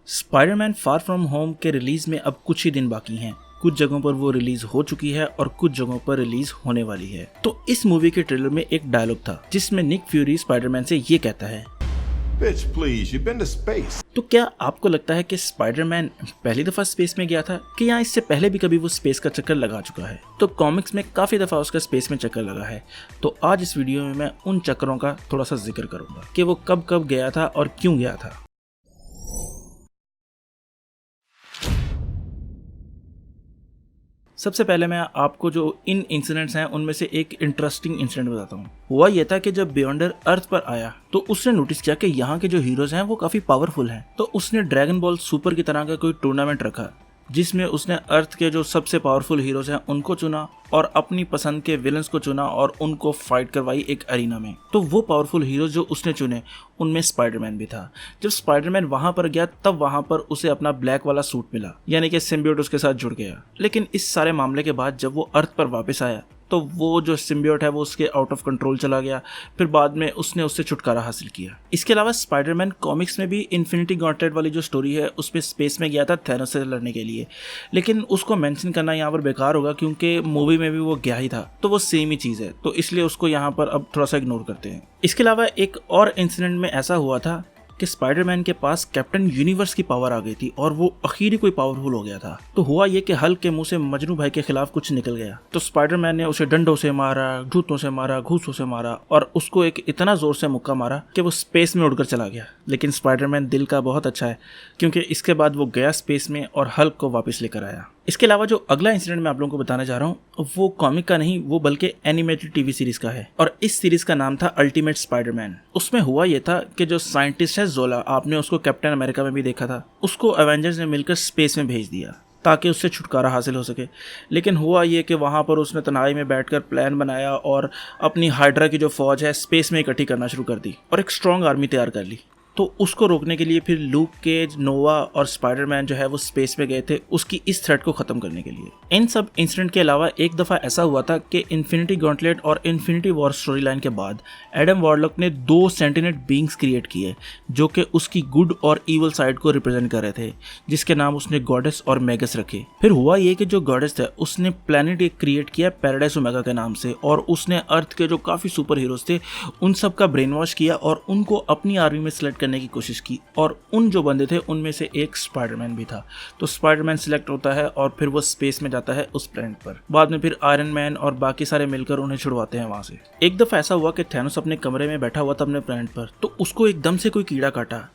Spiderman far from home के release में अब कुछ ही दिन बाकी हैं। कुछ जगहों पर वो रिलीज हो चुकी है और कुछ जगहों पर रिलीज होने वाली है। तो इस मूवी के ट्रेलर में एक डायलॉग था जिसमें निक फ्यूरी स्पाइडरमैन से ये कहता है, Bitch, please, you've been to space. तो क्या आपको लगता है कि स्पाइडरमैन पहली दफा स्पेस में गया था कि या इससे पहले भी कभी वो स्पेस का चक्कर लगा चुका है? तो कॉमिक्स में काफी दफा उसका स्पेस में चक्कर लगा है। तो आज इस वीडियो में मैं उन चक्करों का थोड़ा सा जिक्र करूंगा कि वो कब कब गया था और क्यों गया था। सबसे पहले मैं आपको जो इन इंसिडेंट्स हैं उनमें से एक इंटरेस्टिंग इंसिडेंट बताता हूँ। हुआ यह था कि जब बियॉन्डर अर्थ पर आया तो उसने नोटिस किया कि यहाँ के जो हीरोज हैं वो काफी पावरफुल हैं। तो उसने ड्रैगन बॉल सुपर की तरह का कोई टूर्नामेंट रखा जिसमें उसने अर्थ के जो सबसे पावरफुल हीरोज हैं उनको चुना और अपनी पसंद के विलन्स को चुना और उनको फाइट करवाई एक अरीना में। तो वो पावरफुल हीरोज जो उसने चुने उनमें स्पाइडरमैन भी था। जब स्पाइडरमैन वहां पर गया तब वहां पर उसे अपना ब्लैक वाला सूट मिला, यानी कि सिम्बियोट उसके साथ जुड़ गया। लेकिन इस सारे मामले के बाद जब वो अर्थ पर वापस आया तो वो जो सिम्बियोट है वो उसके आउट ऑफ कंट्रोल चला गया। फिर बाद में उसने उससे छुटकारा हासिल किया। इसके अलावा स्पाइडरमैन कॉमिक्स में भी इन्फिनिटी गॉन्टलेट वाली जो स्टोरी है उसमें स्पेस में गया था थैनोस से लड़ने के लिए, लेकिन उसको मेंशन करना यहाँ पर बेकार होगा क्योंकि मूवी में भी वो गया ही था, तो वो सेम ही चीज़ है, तो इसलिए उसको यहाँ पर अब थोड़ा सा इग्नोर करते हैं। इसके अलावा एक और इंसिडेंट में ऐसा हुआ था कि स्पाइडरमैन के पास कैप्टन यूनिवर्स की पावर आ गई थी और वो अखीरी कोई पावरफुल हो गया था। तो हुआ ये कि हल्क के मुंह से मजनू भाई के खिलाफ कुछ निकल गया। तो स्पाइडरमैन ने उसे डंडों से मारा, जूतों से मारा, घूसों से मारा और उसको एक इतना जोर से मुक्का मारा कि वो स्पेस में उड़कर चला गया। लेकिन स्पाइडरमैन दिल का बहुत अच्छा है क्योंकि इसके बाद वो गया स्पेस में और हल्क को वापस लेकर आया। इसके अलावा जो अगला इंसिडेंट मैं आप लोगों को बताने जा रहा हूँ वो कॉमिक का नहीं, वो बल्कि एनिमेटेड टीवी सीरीज का है और इस सीरीज का नाम था अल्टीमेट स्पाइडरमैन। उसमें हुआ ये था कि जो साइंटिस्ट है जोला, आपने उसको कैप्टन अमेरिका में भी देखा था, उसको एवेंजर्स ने मिलकर स्पेस में भेज दिया ताकि उससे छुटकारा हासिल हो सके। लेकिन हुआ ये कि वहाँ पर उसने तन्हाई में बैठकर प्लान बनाया और अपनी हाइड्रा की जो फौज है स्पेस में इकट्ठी करना शुरू कर दी और एक स्ट्रॉन्ग आर्मी तैयार कर ली। तो उसको रोकने के लिए फिर लूक केज, नोवा और स्पाइडरमैन जो है वो स्पेस में गए थे उसकी इस थ्रेट को खत्म करने के लिए। इन सब इंसिडेंट के अलावा एक दफ़ा ऐसा हुआ था कि इन्फिनिटी गॉन्टलेट और इन्फिनिटी वॉर स्टोरी लाइन के बाद एडम वॉरलॉक ने 2 सेंटिनेट बींग्स क्रिएट किए जो कि उसकी गुड और ईवल साइड को रिप्रेजेंट कर रहे थे, जिसके नाम उसने गॉडेस और मेगस रखे। फिर हुआ ये कि जो गॉडेस थे उसने प्लैनेट एक क्रिएट किया पैराडाइज ओमेगा के नाम से और उसने अर्थ के जो काफ़ी सुपर हीरोज थे उन सब का ब्रेन वॉश किया और उनको अपनी आर्मी में सिलेक्ट करने की कोशिश की और उन जो बंदे थे उनमें से एक स्पाइडरमैन भी था। तो स्पाइडरमैन सिलेक्ट होता है और फिर वो स्पेस में जाता है उस प्लैनेट पर। बाद में फिर आयरन मैन और बाकी सारे मिलकर उन्हें छुड़वाते हैं वहां से। एक दफा ऐसा हुआ कि थैनोस अपने कमरे में बैठा हुआ था अपने प्लैनेट पर, तो उसको एकदम से कोई कीड़ा काटा।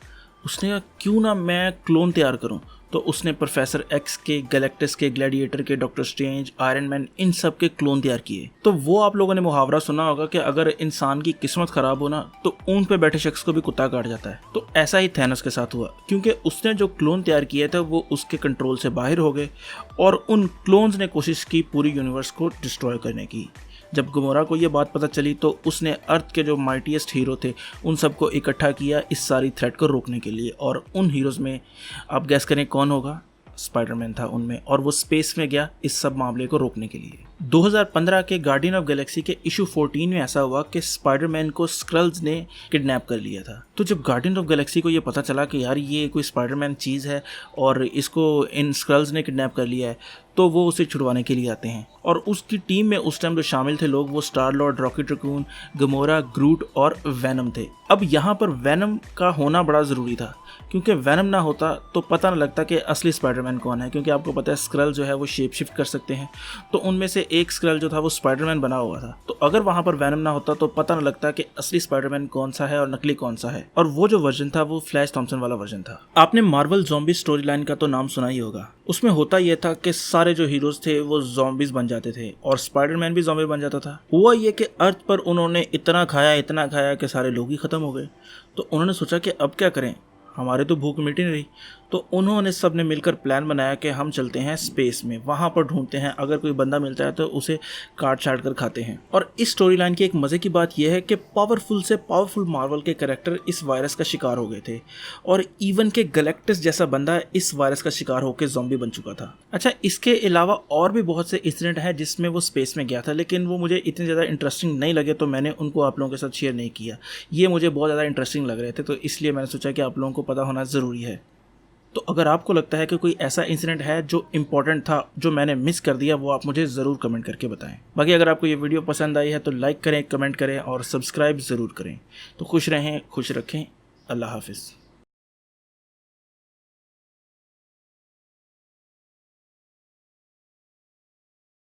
उसने कहा क्यों ना मैं क्लोन तैयार करूं। तो उसने प्रोफेसर एक्स के, गैलेक्टस के, ग्लैडिएटर के, डॉक्टर स्ट्रेंज, आयरन मैन, इन सब के क्लोन तैयार किए। तो वो आप लोगों ने मुहावरा सुना होगा कि अगर इंसान की किस्मत खराब हो ना तो ऊंट पे बैठे शख्स को भी कुत्ता काट जाता है। तो ऐसा ही थैनोस के साथ हुआ क्योंकि उसने जो क्लोन तैयार किए थे वो उसके कंट्रोल से बाहर हो गए और उन क्लोन्स ने कोशिश की पूरी यूनिवर्स को डिस्ट्रॉय करने की। जब गमोरा को ये बात पता चली तो उसने अर्थ के जो माइटीएस्ट हीरो थे उन सबको इकट्ठा किया इस सारी थ्रेट को रोकने के लिए। और उन हीरोज में आप गैस करें कौन होगा? स्पाइडरमैन था उनमें और वो स्पेस में गया इस सब मामले को रोकने के लिए। 2015 के गार्डियन ऑफ गैलेक्सी के इशू 14 में ऐसा हुआ कि स्पाइडरमैन को स्क्रल्स ने किडनैप कर लिया था। तो जब गार्डियन ऑफ गैलेक्सी को ये पता चला कि यार ये कोई स्पाइडरमैन चीज़ है और इसको इन स्क्रल्स ने किडनैप कर लिया है, तो वो उसे छुड़वाने के लिए आते हैं। और उसकी टीम में उस टाइम जो शामिल थे लोग वो Star Lord, Rocket Raccoon, Gamora, Groot और वेनम थे। अब यहाँ पर वेनम का होना बड़ा ज़रूरी था क्योंकि वेनम ना होता तो पता न लगता कि असली स्पाइडरमैन कौन है, क्योंकि आपको पता है स्क्रल जो है वो शेप शिफ्ट कर सकते हैं। तो उनमें से एक स्क्रल जो था वो स्पाइडरमैन बना हुआ था। तो अगर वहाँ पर वेनम ना होता तो पता न लगता कि असली स्पाइडरमैन कौन सा है और नकली कौन सा है। और वो जो वर्जन था वो फ्लैश थॉम्पसन वाला वर्जन था। आपने मार्वल ज़ॉम्बी स्टोरी लाइन का तो नाम सुना ही होगा। उसमें होता यह था कि सारे जो हीरोज थे वो ज़ॉम्बीज बन जाते थे और स्पाइडरमैन भी ज़ॉम्बी बन जाता था। हुआ ये कि अर्थ पर उन्होंने इतना खाया कि सारे लोग ही खत्म हो गए। तो उन्होंने सोचा कि अब क्या करें, हमारे तो भूख मिट नहीं रही। तो उन्होंने सब ने मिलकर प्लान बनाया कि हम चलते हैं स्पेस में, वहाँ पर ढूंढते हैं, अगर कोई बंदा मिलता है तो उसे काट छाट कर खाते हैं। और इस स्टोरी लाइन की एक मज़े की बात यह है कि पावरफुल से पावरफुल मार्वल के कैरेक्टर इस वायरस का शिकार हो गए थे और इवन के गैलेक्टस जैसा बंदा इस वायरस का शिकार होकर ज़ॉम्बी बन चुका था। अच्छा, इसके अलावा और भी बहुत से इंसिडेंट हैं जिसमें वो स्पेस में गया था, लेकिन वो मुझे इतने ज़्यादा इंटरेस्टिंग नहीं लगे तो मैंने उनको आप लोगों के साथ शेयर नहीं किया। ये मुझे बहुत ज़्यादा इंटरेस्टिंग लग रहे थे तो इसलिए मैंने सोचा कि आप लोगों को पता होना ज़रूरी है। तो अगर आपको लगता है कि कोई ऐसा इंसिडेंट है जो इम्पोर्टेंट था जो मैंने मिस कर दिया, वो आप मुझे ज़रूर कमेंट करके बताएं। बाकी अगर आपको ये वीडियो पसंद आई है तो लाइक करें, कमेंट करें और सब्सक्राइब ज़रूर करें। तो खुश रहें, खुश रखें। अल्लाह हाफिज़।